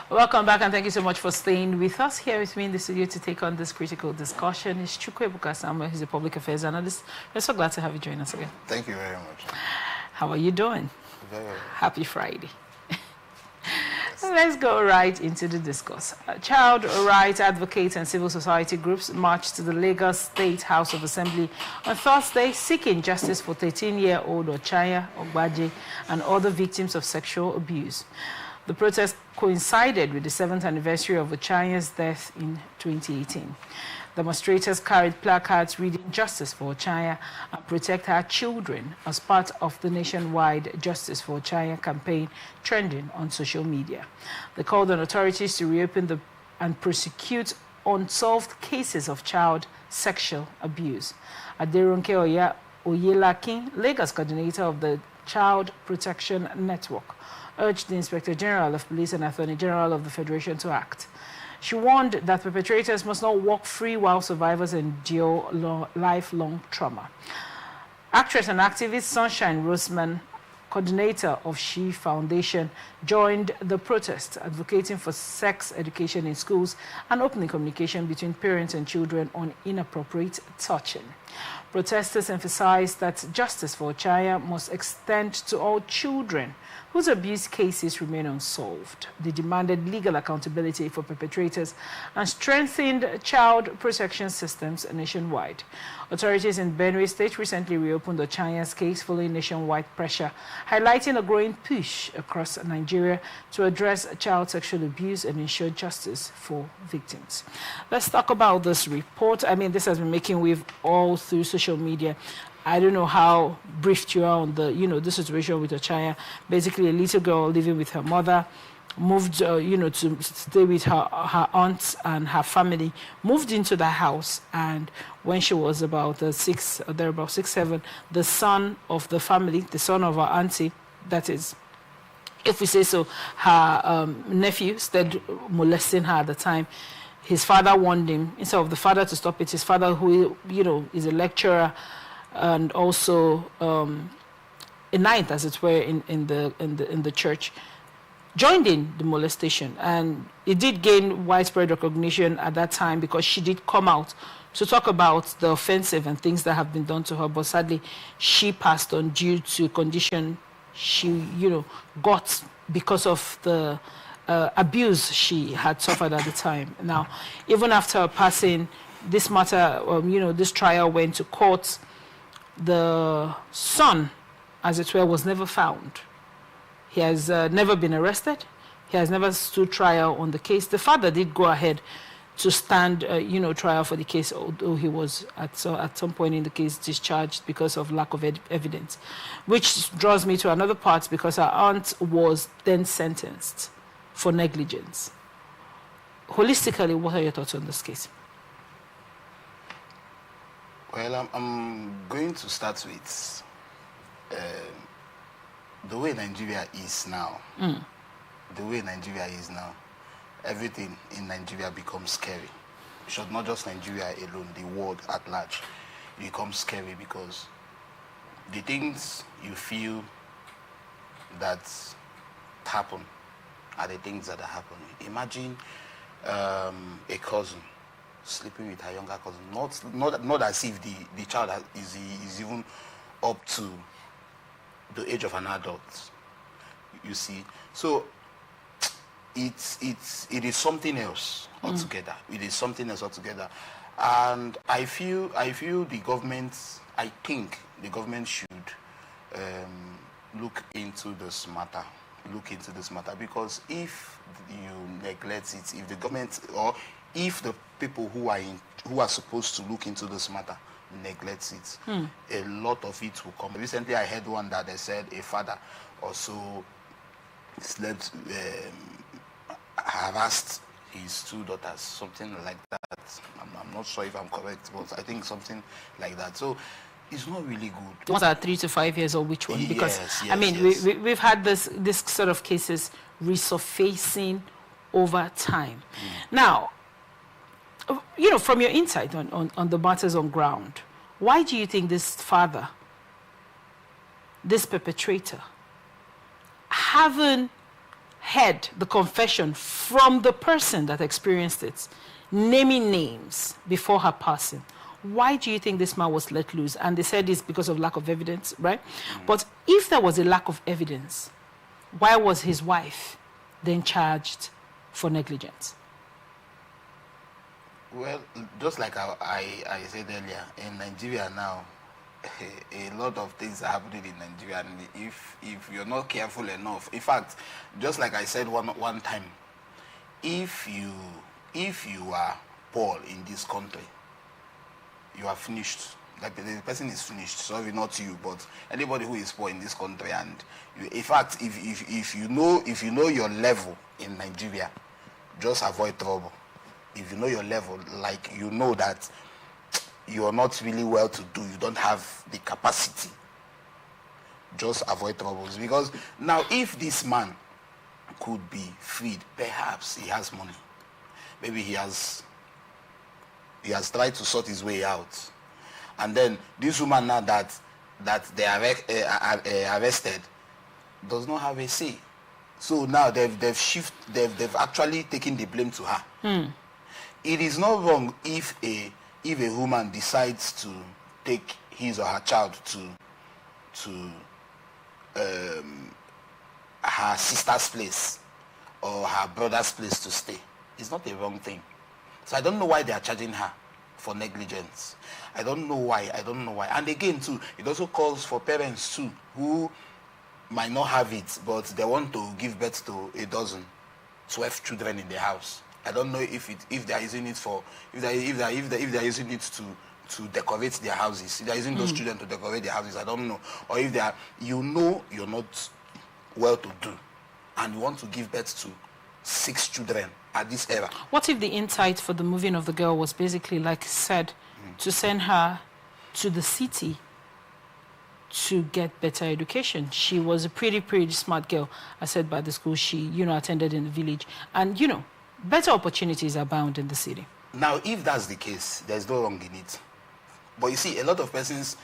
Welcome back, and thank you so much for staying with us. Here with me in the studio to take on this critical discussion is Chukwuebuka Samuel, who's a public affairs analyst. We're so glad to have you join us again. Thank you very much. How are you doing? Very well. Happy Friday. Let's go right into the discourse. Child rights advocates and civil society groups marched to the Lagos State House of Assembly on Thursday seeking justice for 13-year-old Ochaya Ogbaje and other victims of sexual abuse. The protest coincided with the 7th anniversary of Ochaya's death in 2018. Demonstrators carried placards reading "Justice for Ochaya" and "Protect Our Children" as part of the nationwide Justice for Ochaya campaign trending on social media. They called on authorities to reopen and prosecute unsolved cases of child sexual abuse. Aderonke Oyelakin, Lagos coordinator of the Child Protection Network, urged the Inspector General of Police and Attorney General of the Federation to act. She warned that perpetrators must not walk free while survivors endure lifelong trauma. Actress and activist Sunshine Roseman, coordinator of She Foundation, joined the protest, advocating for sex education in schools and opening communication between parents and children on inappropriate touching. Protesters emphasized that justice for Ochaya must extend to all children whose abuse cases remain unsolved. They demanded legal accountability for perpetrators and strengthened child protection systems nationwide. Authorities in Benue State recently reopened Ochaya's case following nationwide pressure, highlighting a growing push across Nigeria to address child sexual abuse and ensure justice for victims. Let's talk about this report. I mean, this has been making wave all through social media. I don't know how briefed you are on the situation with Ochaya. Basically, a little girl living with her mother, moved, to stay with her aunts and her family, moved into the house, and when she was about 6, thereabout 6, 7, the son of the family, the son of her auntie, that is, if we say so, her nephew started molesting her at the time. His father warned him. Instead of the father to stop it, his father, who is a lecturer and also a knight, as it were, in the church, joined in the molestation, and it did gain widespread recognition at that time because she did come out to talk about the offensive and things that have been done to her. But sadly, she passed on due to condition she, got because of the abuse she had suffered at the time. Now, even after her passing, this matter, this trial went to court. The son, as it were, was never found. He has never been arrested. He has never stood trial on the case. The father did go ahead to stand, trial for the case, although he was at some point in the case discharged because of lack of evidence, which draws me to another part, because her aunt was then sentenced for negligence. Holistically, what are your thoughts on this case? Well, I'm going to start with the way Nigeria is now. The way Nigeria is now, everything in Nigeria becomes scary. Should not just Nigeria alone, the world at large becomes scary, because the things you feel that happen are the things that are happening. Imagine a cousin sleeping with her younger cousin, not as if the child is even up to the age of an adult, you see. So it is something else altogether. It is something else altogether. And I feel the government, I think the government should look into this matter. Because if you neglect it, if the government, or if the people who are supposed to look into this matter neglects it, a lot of it will come. Recently, I heard one that they said a father also slept, harassed his 2 daughters, something like that. I'm not sure if I'm correct, but I think something like that. So it's not really good. Ones are 3 to 5 years old, which one? Because yes. we've had this sort of cases resurfacing over time. Now, from your insight on the matters on ground, why do you think this father, this perpetrator, haven't heard the confession from the person that experienced it, naming names before her passing, why do you think this man was let loose? And they said it's because of lack of evidence, right? But if there was a lack of evidence, why was his wife then charged for negligence? Well, just like I said earlier, in Nigeria now, a lot of things are happening in Nigeria, and if you're not careful enough, in fact, just like I said one time, if you are poor in this country, you are finished. Like the person is finished. Sorry, not you, but anybody who is poor in this country, and in fact, if you know your level in Nigeria, just avoid trouble. If you know your level, like you know that you are not really well to do, you don't have the capacity, just avoid troubles. Because now if this man could be freed, perhaps he has money. Maybe he has tried to sort his way out. And then this woman now that they are arrested does not have a say. So now they've actually taken the blame to her. It is not wrong if a woman decides to take his or her child to her sister's place or her brother's place to stay. It's not a wrong thing. So I don't know why they are charging her for negligence. I don't know why. And again too, it also calls for parents too who might not have it, but they want to give birth to 12 children in the house. I don't know if they are using it if they are using it to decorate their houses. If they are using those children to decorate their houses, I don't know. Or if they are, you're not well to do, and you want to give birth to 6 children at this era. What if the insight for the moving of the girl was basically, like said, to send her to the city to get better education? She was a pretty smart girl, as said by the school. She, attended in the village. And, better opportunities abound in the city. Now, if that's the case, there's no wrong in it. But you see, a lot of persons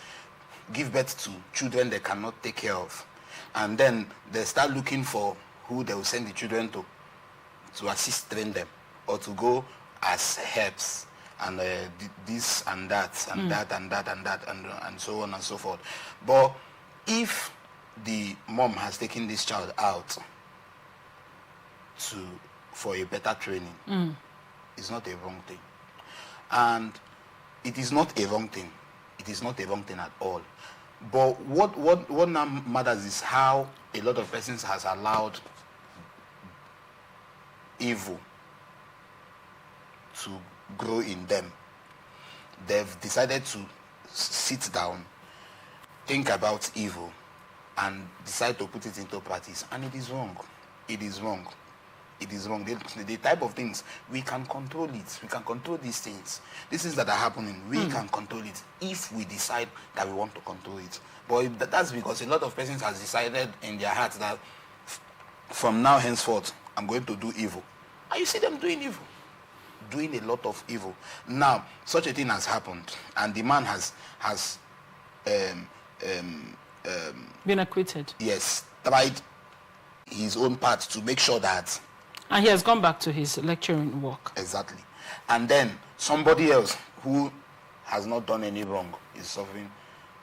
give birth to children they cannot take care of. And then they start looking for who they will send the children to assist train them, or to go as helps, and this and that, and that, and that, and that, and so on and so forth. But if the mom has taken this child out for a better training, it's not a wrong thing. And it is not a wrong thing. It is not a wrong thing at all. But what now matters is how a lot of persons has allowed evil to grow in them. They've decided to sit down, think about evil, and decide to put it into practice. And it is wrong. It is wrong. It is wrong. The type of things, we can control it. We can control these things. These things that are happening, we can control it if we decide that we want to control it. But that's because a lot of persons has decided in their hearts that from now henceforth, I'm going to do evil. And you see them doing evil. Doing a lot of evil. Now, such a thing has happened, and the man has been acquitted. Yes, tried his own part to make sure that. And he has gone back to his lecturing work. Exactly. And then somebody else who has not done any wrong is suffering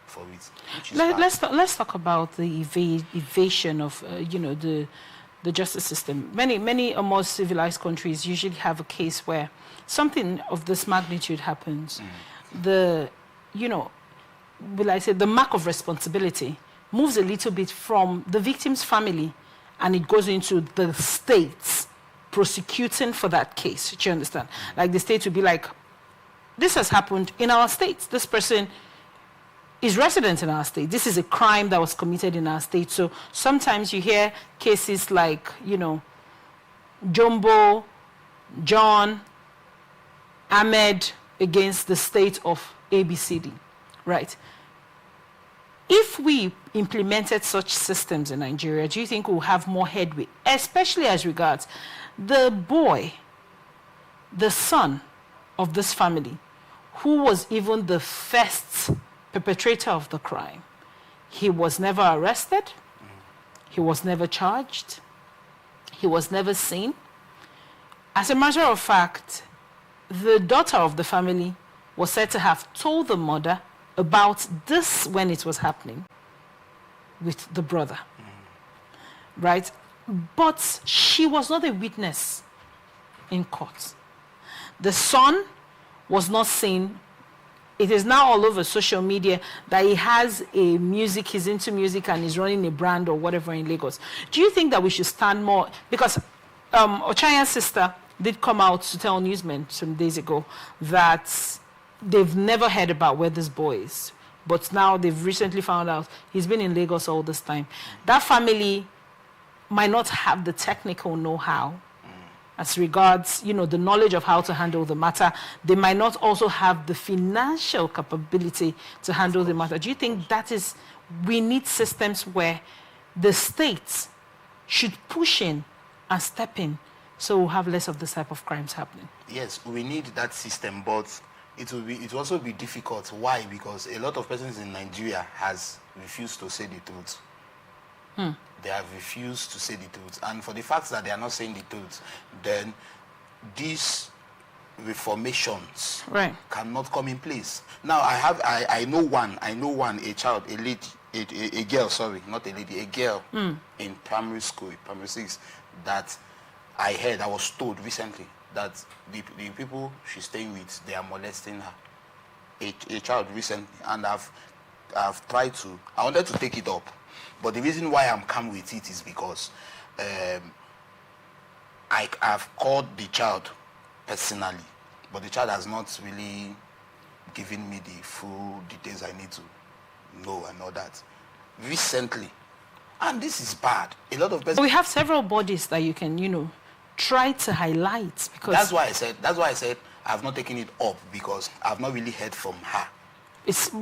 for it. Let's talk about the evasion of the justice system. Many more civilized countries usually have a case where something of this magnitude happens. The mark of responsibility moves a little bit from the victim's family, and it goes into the states prosecuting for that case. Do you understand? Like the state would be like, this has happened in our state. This person is resident in our state. This is a crime that was committed in our state. So sometimes you hear cases like, Jumbo, John, Ahmed against the state of ABCD, right? If we implemented such systems in Nigeria, do you think we'll have more headway, especially as regards the boy, the son of this family, who was even the first perpetrator of the crime? He was never arrested. He was never charged. He was never seen. As a matter of fact, the daughter of the family was said to have told the mother about this when it was happening with the brother, right? But she was not a witness in court. The son was not seen. It is now all over social media that he has a music, he's into music and he's running a brand or whatever in Lagos. Do you think that we should stand more? Because Ochanya's sister did come out to tell newsmen some days ago that they've never heard about where this boy is. But now they've recently found out he's been in Lagos all this time. That family might not have the technical know-how as regards, the knowledge of how to handle the matter. They might not also have the financial capability to handle the matter. Do you think that is, we need systems where the states should push in and step in so we'll have less of this type of crimes happening? Yes, we need that system, but it will also be difficult. Why? Because a lot of persons in Nigeria has refused to say the truth. They have refused to say the truth. And for the fact that they are not saying the truth, then these reformations cannot come in place. Now, I know one, a child, a lady, a girl, sorry, not a lady, a girl in primary school, primary 6, that I heard, I was told recently that the people she's staying with, they are molesting her. A child recently, and I've tried to, I wanted to take it up. But the reason why I'm calm with it is because I've called the child personally, but the child has not really given me the full details I need to know and all that. Recently, and this is bad. A lot of persons. We have several bodies that you can, try to highlight, because that's why I said I've not taken it up, because I've not really heard from her.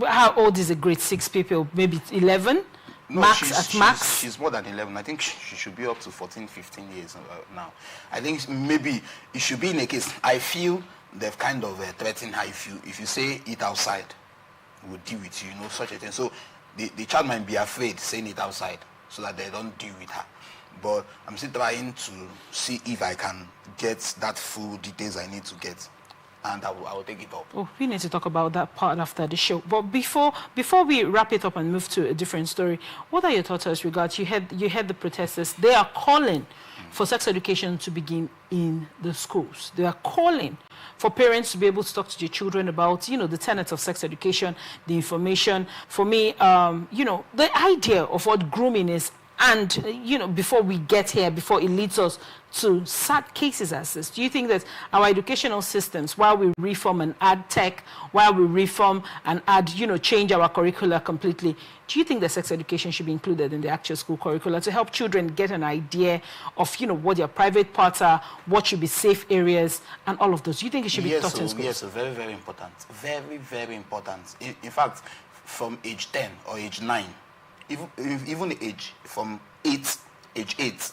How old is a grade 6 people? Maybe 11? No, max? She's more than 11. I think she should be up to 14, 15 years now. I think maybe it should be in a case. I feel they've kind of threatened her. If you say it outside, we'll deal with you, such a thing. So the child might be afraid saying it outside so that they don't deal with her. But I'm still trying to see if I can get that full details I need to get. And I will take it up. Oh, we need to talk about that part after the show. But before we wrap it up and move to a different story, what are your thoughts as regards, you had the protesters, they are calling for sex education to begin in the schools. They are calling for parents to be able to talk to their children about, the tenets of sex education, the information. For me, the idea of what grooming is, and, before we get here, before it leads us to sad cases as this, do you think that our educational systems, while we reform and add tech, while we reform and add, change our curricula completely, do you think that sex education should be included in the actual school curricula to help children get an idea of, what their private parts are, what should be safe areas, and all of those? Do you think it should be taught in schools? Yes, very, very important. Very, very important. In fact, from age 10 or age 9, even age from age 8,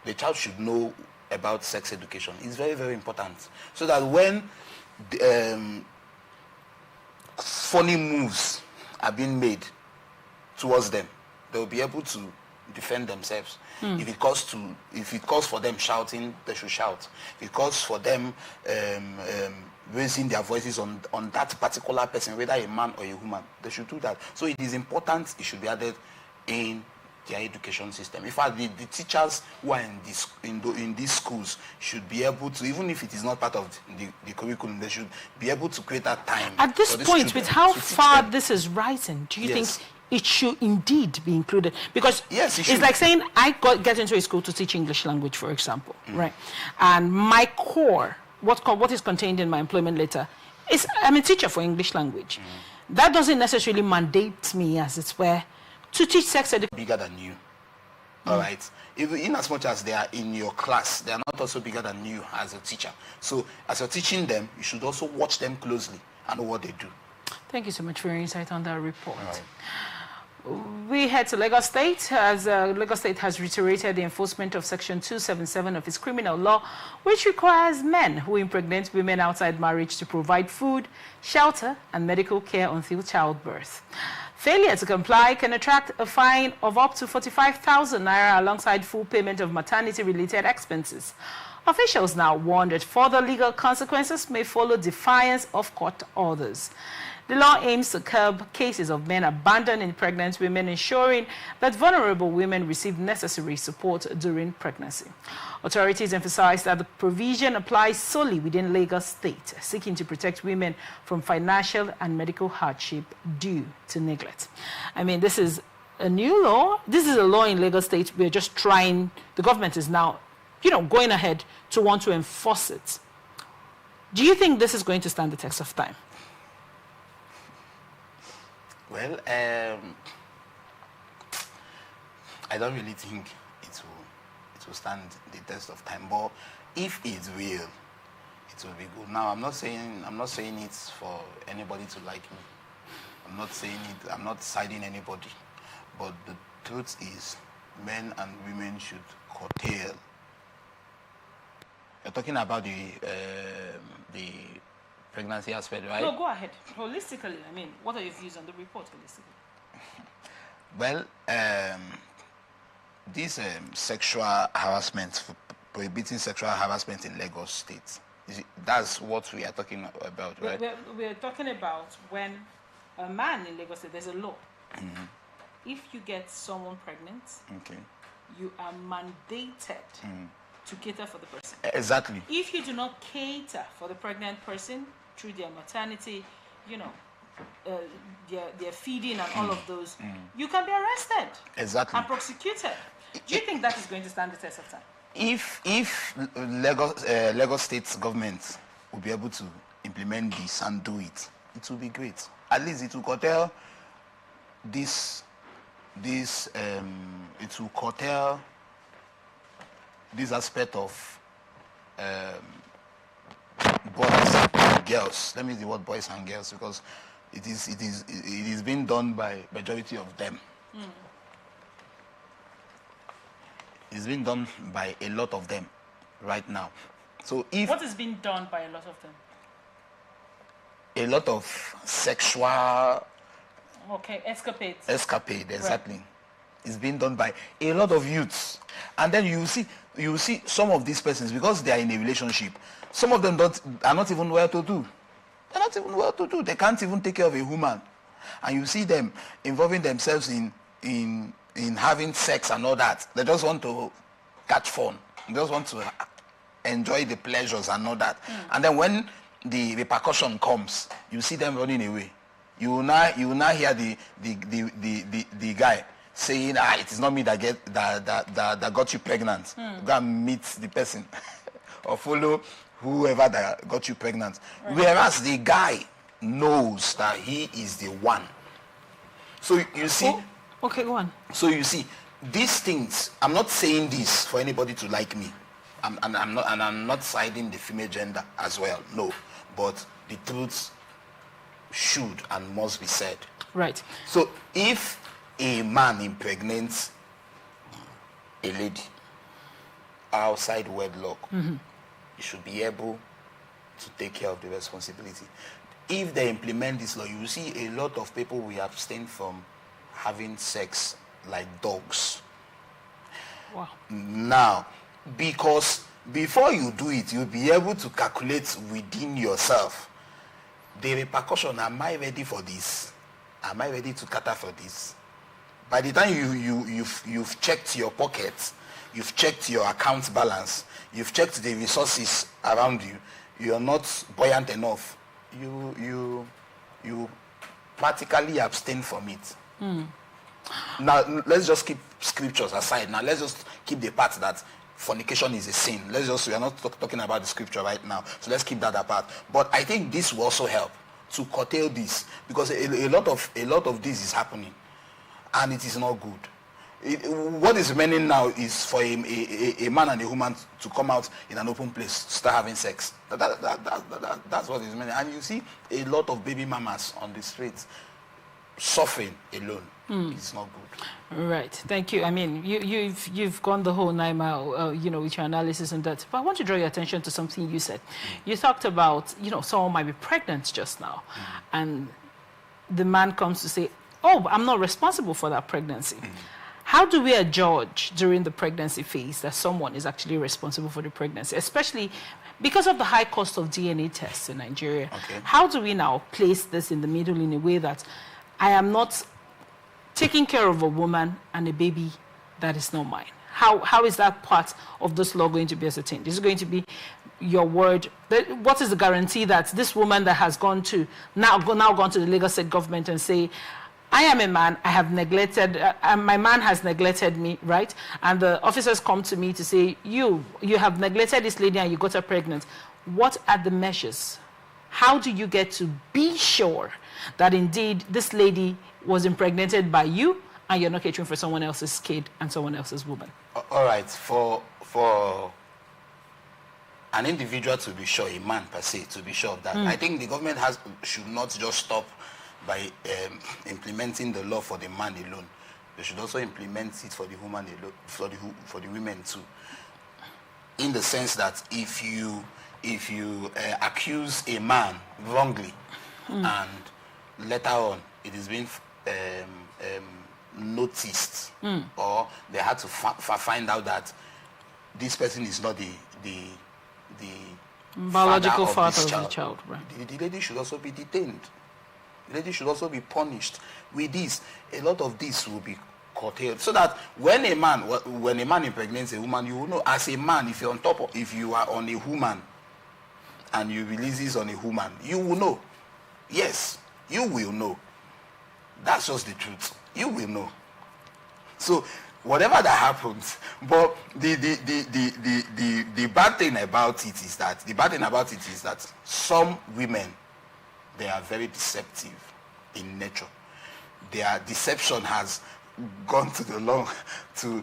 the child should know about sex education. It's very, very important. So that when funny moves are being made towards them, they'll be able to defend themselves. If it calls for them shouting, they should shout. If it calls for them raising their voices on that particular person, whether a man or a woman, they should do that. So it is important, it should be added in their education system. In fact, the teachers who are in these schools should be able to, even if it is not part of the curriculum, they should be able to create that time. At this point, with how far this is rising, do you think it should indeed be included? Because it's like saying I get into a school to teach English language, for example, right? And my core, what is contained in my employment letter is I'm a teacher for English language. That doesn't necessarily mandate me, as it were, to teach sex education. Bigger than you, all right? In as much as they are in your class, they are not also bigger than you as a teacher. So as you're teaching them, you should also watch them closely and know what they do. Thank you so much for your insight on that report. We head to Lagos State, as Lagos State has reiterated the enforcement of Section 277 of its criminal law, which requires men who impregnate women outside marriage to provide food, shelter, and medical care until childbirth. Failure to comply can attract a fine of up to 45,000 naira alongside full payment of maternity-related expenses. Officials now warn that further legal consequences may follow defiance of court orders. The law aims to curb cases of men abandoning pregnant women, ensuring that vulnerable women receive necessary support during pregnancy. Authorities emphasize that the provision applies solely within Lagos State, seeking to protect women from financial and medical hardship due to neglect. I mean, this is a new law. This is a law in Lagos State. We're just trying, the government is now, going ahead to want to enforce it. Do you think this is going to stand the test of time? Well, I don't really think it will stand the test of time. But if it will be good. Now, I'm not saying it's for anybody to like me. I'm not saying it. I'm not siding anybody. But the truth is, men and women should curtail. You're talking about the pregnancy aspect, right? No, go ahead. Holistically, I mean, what are your views on the report holistically? Well, this sexual harassment, prohibiting sexual harassment in Lagos State, that's what we are talking about, right? We're talking about when a man in Lagos State, there's a law. Mm-hmm. If you get someone pregnant, okay, you are mandated to cater for the person. Exactly. If you do not cater for the pregnant person through their maternity, their feeding and all of those, you can be arrested. Exactly. And prosecuted. Do you think that is going to stand the test of time? If Lagos State government will be able to implement this and do it, it will be great. At least it will curtail this aspect of boys and girls. Let me use the word boys and girls because it is being done by majority of them. It's being done by a lot of them right now. So what is being done by a lot of them? A lot of sexual escapade, exactly. Right. It's being done by a lot of youths. And then you see some of these persons, because they are in a relationship, some of them are not even well to do. They're not even well to do. They can't even take care of a woman. And you see them involving themselves in having sex and all that. They just want to catch fun. They just want to enjoy the pleasures and all that. And then when the repercussion comes, you see them running away. You will now hear the guy saying, it is not me that got you pregnant. Go and meet the person or follow whoever that got you pregnant. Right. Whereas the guy knows that he is the one. So you see. Okay, go on. So you see, these things, I'm not saying this for anybody to like me. I'm not siding the female gender as well. No. But the truth should and must be said. Right. So if a man impregnates a lady outside wedlock, he should be able to take care of the responsibility. If they implement this law, you will see a lot of people will abstain from having sex like dogs. Wow. Now, because before you do it, you'll be able to calculate within yourself the repercussion. Am I ready for this? Am I ready to cater for this? By the time you've checked your pockets, you've checked your account balance, you've checked the resources around you, you're not buoyant enough, you practically abstain from it. Now, let's just keep scriptures aside. Now, let's just keep the part that fornication is a sin. We are not talking about the scripture right now. So let's keep that apart. But I think this will also help to curtail this, because a lot of this is happening, and it is not good. What is remaining now is for a man and a woman to come out in an open place, start having sex. That's what is remaining. And you see a lot of baby mamas on the streets suffering alone. It's not good. Right. Thank you. I mean, you've gone the whole 9 mile, with your analysis and that. But I want to draw your attention to something you said. You talked about, someone might be pregnant just now, and the man comes to say, oh, I'm not responsible for that pregnancy. How do we adjudge during the pregnancy phase that someone is actually responsible for the pregnancy, especially because of the high cost of DNA tests in Nigeria? Okay. How do we now place this in the middle in a way that I am not taking care of a woman and a baby that is not mine? How is that part of this law going to be ascertained? Is it going to be your word? What is the guarantee that this woman that has gone to now gone to the Lagos State government and say, I am a man, I have neglected, my man has neglected me, right? And the officers come to me to say, you have neglected this lady and you got her pregnant. What are the measures? How do you get to be sure that indeed this lady was impregnated by you and you're not catering for someone else's kid and someone else's woman? All right, for an individual to be sure, a man per se, to be sure of that, I think the government should not just stop by implementing the law for the man alone. They should also implement it for the woman alone, for the women too. In the sense that if you accuse a man wrongly and later on it is being noticed or they had to find out that this person is not the biological father of the child, right? The lady should also be detained. The lady should also be punished. With this, a lot of this will be curtailed, so that when a man impregnates a woman, you will know as a man, if you are on a woman and you release this on a woman, you will know. Yes, you will know. That's just the truth. You will know. So whatever that happens, but the bad thing about it is that some women, they are very deceptive in nature. Their deception has gone to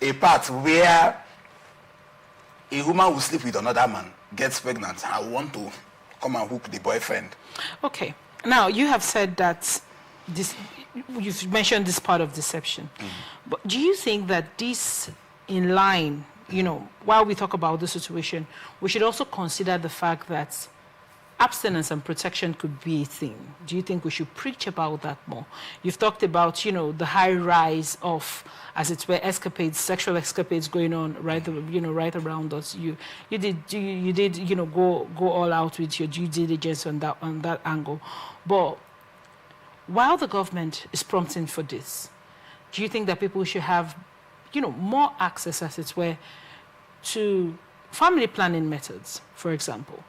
a part where a woman will sleep with another man, gets pregnant, and want to come and hook the boyfriend. Okay. Now, you have said that you've mentioned this part of deception. But do you think that this in line, while we talk about the situation, we should also consider the fact that abstinence and protection could be a thing? Do you think we should preach about that more? You've talked about, the high rise of, as it were, sexual escapades going on right around us. You did go all out with your due diligence on that angle. But while the government is prompting for this, do you think that people should have, more access, as it were, to family planning methods, for example?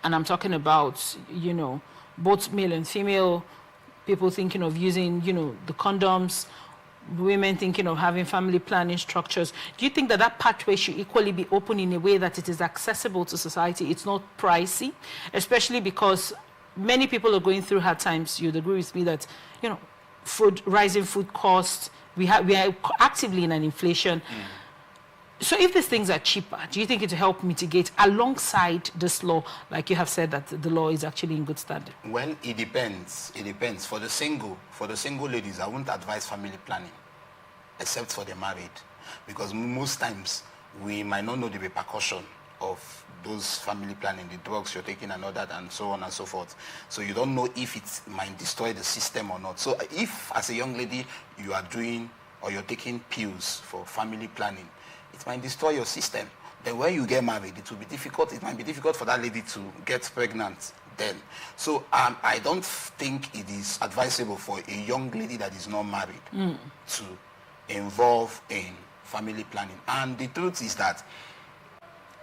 And I'm talking about, both male and female, people thinking of using, the condoms, women thinking of having family planning structures. Do you think that pathway should equally be open in a way that it is accessible to society? It's not pricey, especially because many people are going through hard times. You'd agree with me that, rising food costs, we are actively in an inflation. So if these things are cheaper, do you think it will help mitigate alongside this law, like you have said that the law is actually in good standing? Well, it depends. It depends. For the single ladies, I wouldn't advise family planning, except for the married, because most times we might not know the repercussion of those family planning, the drugs you're taking and all that, and so on and so forth. So you don't know if it might destroy the system or not. So if, as a young lady, you are doing or you're taking pills for family planning, it might destroy your system. Then when you get married, it will be difficult. It might be difficult for that lady to get pregnant then. So I don't think it is advisable for a young lady that is not married to involve in family planning. And the truth is that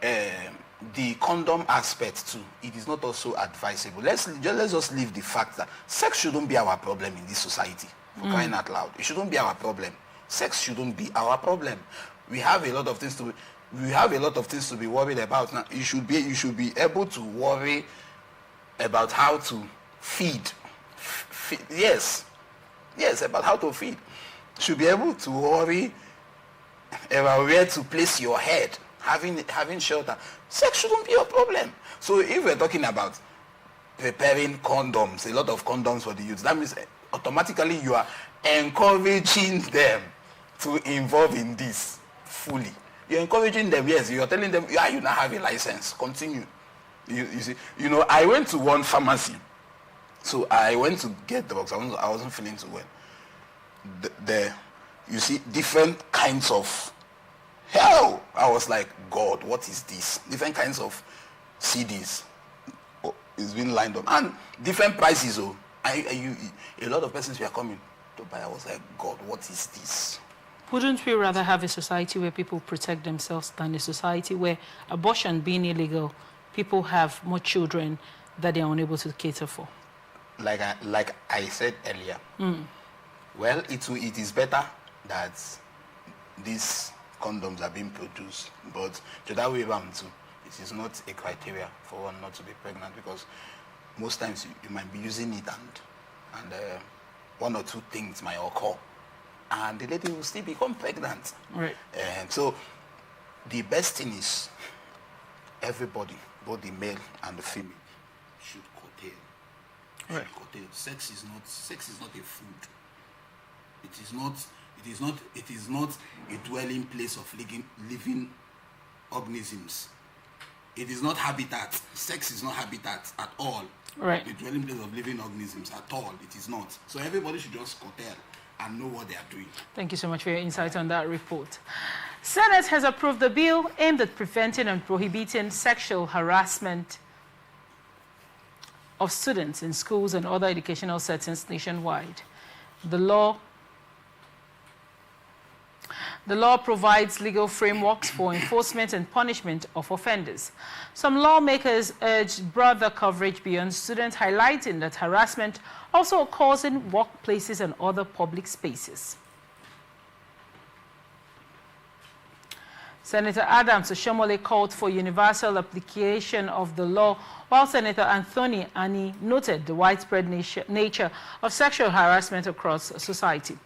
the condom aspect too, it is not also advisable. Let's just leave the fact that sex shouldn't be our problem in this society. For crying out loud, it shouldn't be our problem. Sex shouldn't be our problem. We have a lot of things to be worried about now. You should be able to worry about how to feed. Yes, about how to feed. You should be able to worry about where to place your head, having shelter. Sex shouldn't be a problem. So if we're talking about preparing condoms, a lot of condoms for the youth, that means automatically you are encouraging them to involve in this fully. You're encouraging them, yes. You're telling them, yeah, you now have a license. Continue. You see, I went to one pharmacy So I went to get drugs. I wasn't feeling too well. You see different kinds of hell. I was like, God, what is this? Different kinds of CDs. It's been lined up and different prices. Oh, a lot of persons were coming to buy. I was like, God, what is this? Wouldn't we rather have a society where people protect themselves than a society where abortion being illegal, people have more children that they are unable to cater for? Like I said earlier, well, it is better that these condoms are being produced, but to that way around too, it is not a criteria for one not to be pregnant, because most times you might be using it and one or two things might occur, and the lady will still become pregnant. Right. So the best thing is everybody, both the male and the female, should curtail. Right. Sex is not a food. It is not a dwelling place of living organisms. It is not habitat. Sex is not habitat at all. Right. The dwelling place of living organisms at all. It is not. So everybody should just curtail and know what they are doing. Thank you so much for your insight on that report. Senate has approved the bill aimed at preventing and prohibiting sexual harassment of students in schools and other educational settings nationwide. The law provides legal frameworks for enforcement and punishment of offenders. Some lawmakers urged broader coverage beyond students, highlighting that harassment also occurs in workplaces and other public spaces. Senator Adams Oshomole called for universal application of the law, while Senator Anthony Ani noted the widespread nature of sexual harassment across society.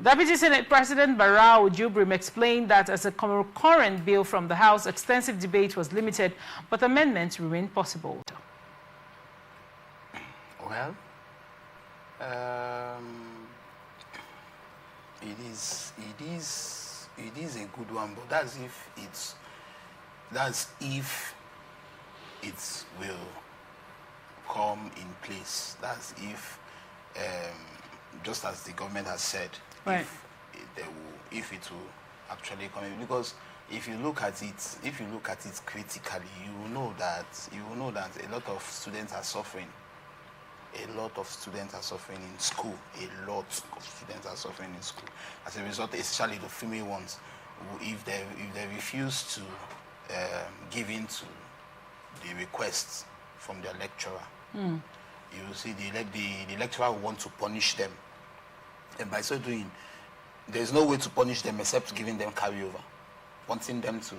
Deputy Senate President Barau Jubrim explained that as a concurrent bill from the House, extensive debate was limited, but amendments remain possible. Well, it is a good one, but that's if it will come in place. That's if, just as the government has said, right, if it will actually come in. Because if you look at it critically, you will know that a lot of students are suffering. A lot of students are suffering in school. A lot of students are suffering in school. As a result, especially the female ones, if they refuse to give in to the requests from their lecturer, you will see the lecturer will want to punish them. And by so doing, there's no way to punish them except giving them carryover, wanting them to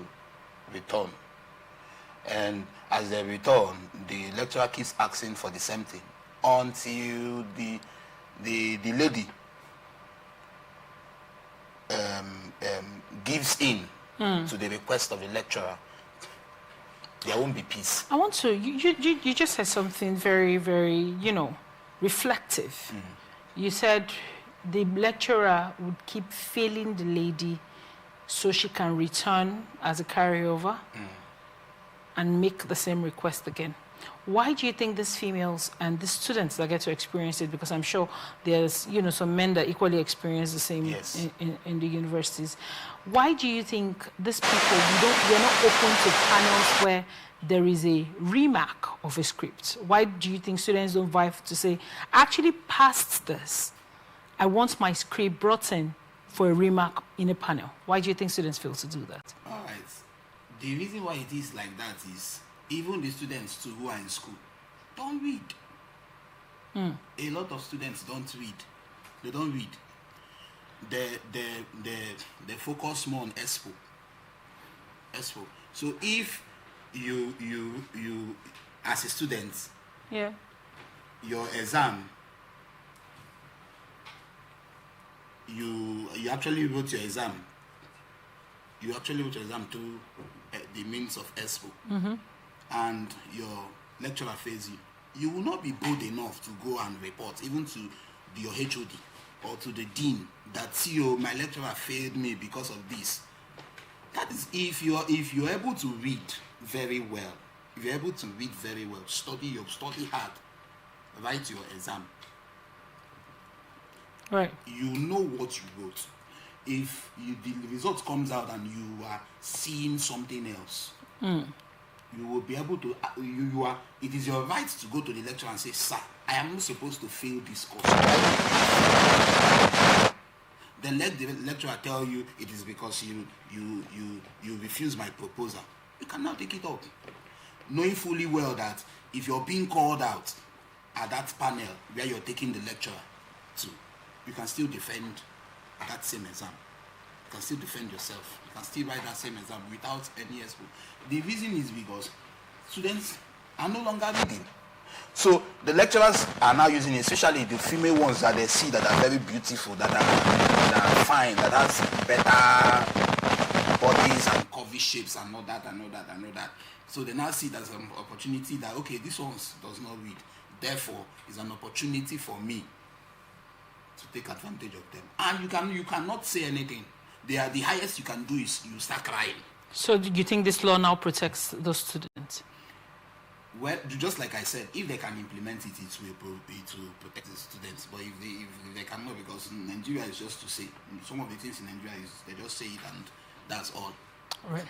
return. And as they return, the lecturer keeps asking for the same thing until the lady gives in to the request of the lecturer. There won't be peace. I want to, you just said something very, very, reflective. You said the lecturer would keep failing the lady so she can return as a carryover and make the same request again. Why do you think these females and the students that get to experience it, because I'm sure there's, some men that equally experience the same yes. in the universities, why do you think these people, you're not open to panels where there is a remark of a script? Why do you think students don't vibe to say, I actually passed this, I want my script brought in for a remark in a panel? Why do you think students fail to do that? All right. The reason why it is like that is even the students too who are in school don't read. A lot of students don't read. They don't read. They focus more on expo. So if you as a student, your exam, you actually wrote your exam. You actually wrote your exam through the means of expo. And your lecturer fails you, you will not be bold enough to go and report even to your HOD or to the dean that, my lecturer failed me because of this. That is if you're able to read very well. If you're able to read very well, study hard, write your exam. Right. You know what you wrote. If the result comes out and you are seeing something else, you will be able to. It is your right to go to the lecturer and say, "Sir, I am not supposed to fail this course." Then let the lecturer tell you it is because you refuse my proposal. You cannot take it up, knowing fully well that if you're being called out at that panel where you're taking the lecturer to, you can still defend that same exam. You can still defend yourself. You can still write that same exam without any expo. The reason is because students are no longer reading. So the lecturers are now using, especially the female ones that they see that are very beautiful, that are fine, that has better bodies and curvy shapes and all that. So they now see it as an opportunity that, okay, this one does not read. Therefore, it's an opportunity for me to take advantage of them. And you cannot say anything. The highest you can do is you start crying. So do you think this law now protects those students? Well, just like I said, if they can implement it, it will protect the students. But if they cannot, because Nigeria is just to say, some of the things in Nigeria is they just say it and that's all. All right.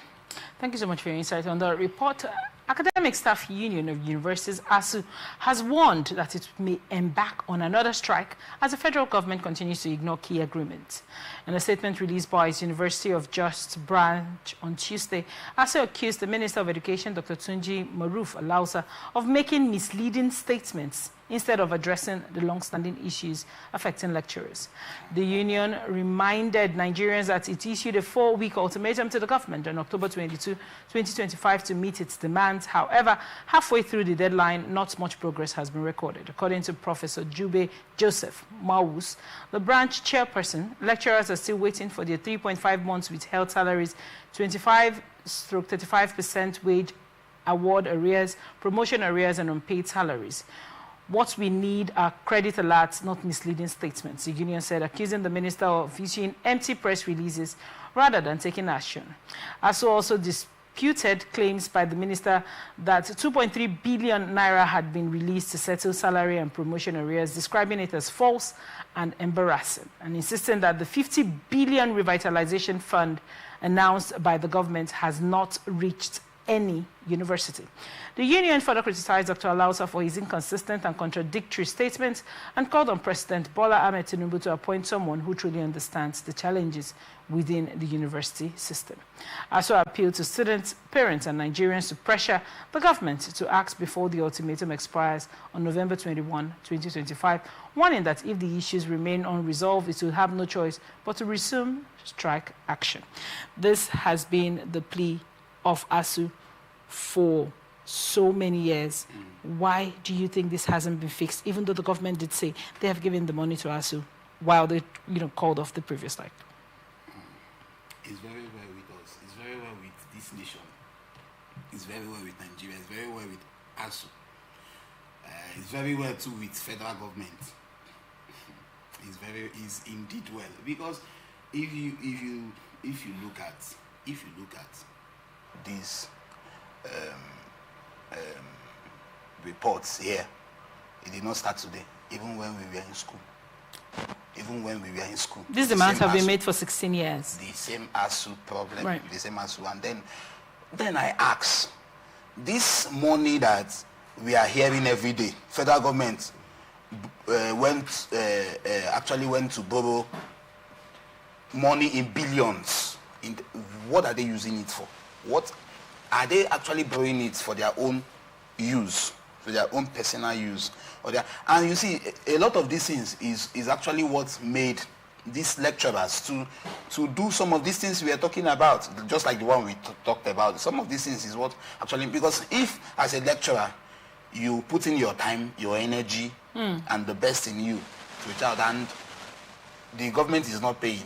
Thank you so much for your insight on the report. Academic Staff Union of Universities, ASU, has warned that it may embark on another strike as the federal government continues to ignore key agreements. In a statement released by its University of Just branch on Tuesday, ASU accused the Minister of Education, Dr. Tunji Maruf Alausa, of making misleading statements instead of addressing the long-standing issues affecting lecturers. The union reminded Nigerians that it issued a 4-week ultimatum to the government on October 22, 2025 to meet its demands. However, halfway through the deadline, not much progress has been recorded. According to Professor Jube Joseph Mawus, the branch chairperson, lecturers are still waiting for their 3.5 months withheld salaries, 25-35% wage award arrears, promotion arrears, and unpaid salaries. What we need are credit alerts, not misleading statements, the union said, accusing the minister of issuing empty press releases rather than taking action. ASU also disputed claims by the minister that 2.3 billion naira had been released to settle salary and promotion arrears, describing it as false and embarrassing, and insisting that the 50 billion revitalization fund announced by the government has not reached any university. The union further criticized Dr. Alausa for his inconsistent and contradictory statements and called on President Bola Ahmed Tinubu to appoint someone who truly understands the challenges within the university system. ASU appealed to students, parents, and Nigerians to pressure the government to act before the ultimatum expires on November 21, 2025, warning that if the issues remain unresolved, it will have no choice but to resume strike action. This has been the plea of ASU for so many years. Why do you think this hasn't been fixed, even though the government did say they have given the money to ASU while they called off the previous strike? It's very well with us. It's very well with this nation. It's very well with Nigeria. It's very well with ASU. It's very well too with federal government. It's indeed well, because if you look at these reports here, it did not start today, even when we were in school. These demands have been made for 16 years. The same ASU problem, right. The same ASU. And then I ask, this money that we are hearing every day, federal government actually went to borrow money in billions. What are they using it for? What are they actually borrowing it for their own use, for their own personal use? And you see, a lot of these things is actually what made these lecturers to do some of these things we are talking about, just like the one we talked about. Some of these things is what actually, because if as a lecturer you put in your time, your energy, and the best in you to a child, and the government is not paying,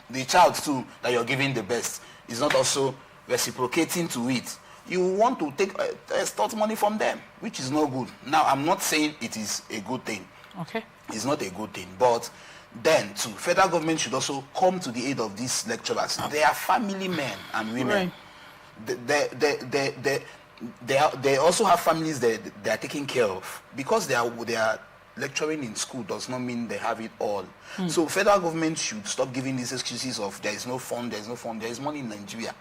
the child too that you're giving the best is not also reciprocating to it, you want to take extort money from them, which is not good. Now, I'm not saying it is a good thing. Okay. It's not a good thing, but then too, federal government should also come to the aid of these lecturers. They are family men and women. Right. they also have families that they are taking care of. Because they are lecturing in school does not mean they have it all. So federal government should stop giving these excuses of there is no fund, there is money in Nigeria.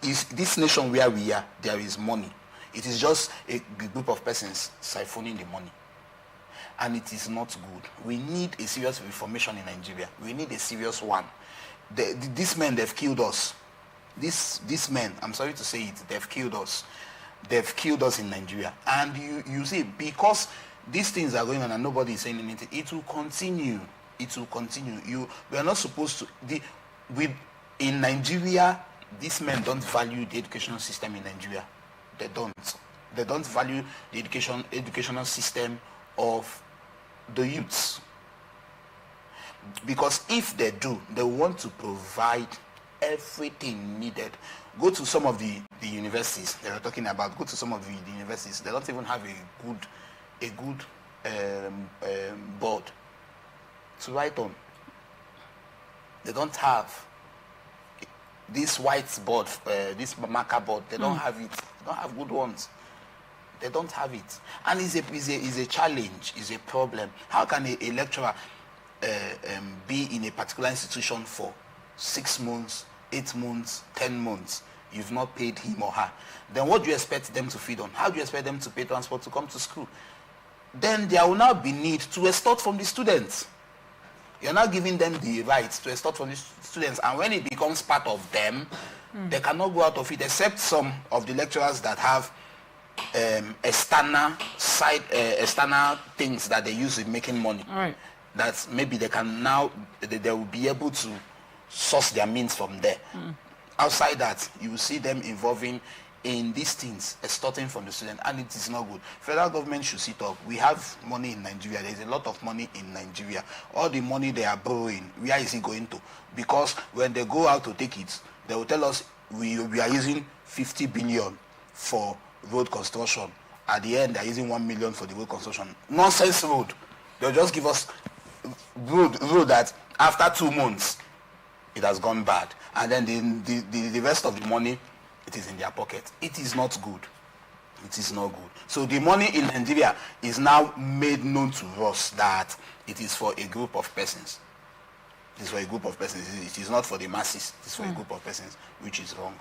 Is this nation where we are, there is money. It is just a group of persons siphoning the money. And it is not good. We need a serious reformation in Nigeria. We need a serious one. These men, they've killed us. These men, I'm sorry to say it, they've killed us. They've killed us in Nigeria. And you see, because these things are going on and nobody is saying anything, it will continue. It will continue. We are not supposed to... in Nigeria, these men don't value the educational system in Nigeria. They don't. They don't value the educational system of the youths. Because if they do, they want to provide everything needed. Go to some of the universities they are talking about. Go to some of the universities. They don't even have a good board to write on. They don't have this white board, this marker board. They don't have it. They don't have good ones. They don't have it. And it's a challenge, it's a problem. How can a lecturer be in a particular institution for 6 months, 8 months, 10 months? You've not paid him or her. Then what do you expect them to feed on? How do you expect them to pay transport to come to school? Then there will now be need to extort from the students. You're not giving them the right to extort from the students. And when it becomes part of them, they cannot go out of it, except some of the lecturers that have external things that they use in making money. All right. That maybe they can now, they will be able to source their means from there. Outside that, you will see them involving in these things, extorting from the student, and it is not good. Federal government should sit up. We have money in Nigeria. There is a lot of money in Nigeria. All the money they are borrowing, where is it going to? Because when they go out to take it, they will tell us we are using 50 billion for road construction. At the end, they're using 1 million for the road construction. Nonsense road. They'll just give us road that after 2 months, it has gone bad. And then the rest of the money, it is in their pocket. It is not good. It is not good. So the money in Nigeria is now made known to us that it is for a group of persons. It is for a group of persons. It is not for the masses. It is for a group of persons, which is wrong.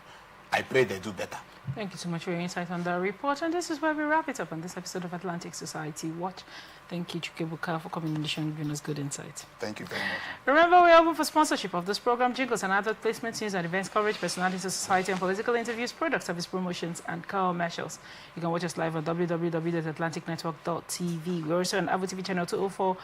I pray they do better. Thank you so much for your insight on that report. And this is where we wrap it up on this episode of Atlantic Society Watch. Thank you, Chukwuebuka, for coming on the show and giving us good insight. Thank you very much. Remember, we're open for sponsorship of this program, jingles and other placements, news and events coverage, personalities of society and political interviews, product service promotions, and commercials. You can watch us live on www.atlanticnetwork.tv. We're also on Avo TV channel 204,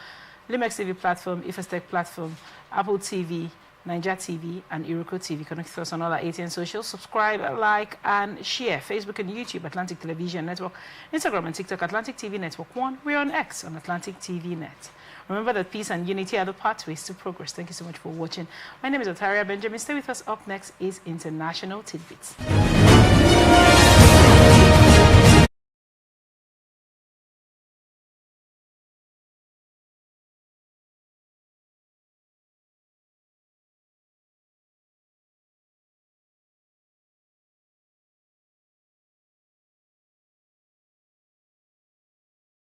Limex TV platform, Ifestech platform, Apple TV, Niger TV, and Iroko TV. Connect with us on all our ATN socials. Subscribe, like, and share. Facebook and YouTube, Atlantic Television Network. Instagram and TikTok, Atlantic TV Network 1. We're on X on Atlantic TV Net. Remember that peace and unity are the pathways to progress. Thank you so much for watching. My name is Otaria Benjamin. Stay with us. Up next is International Tidbits.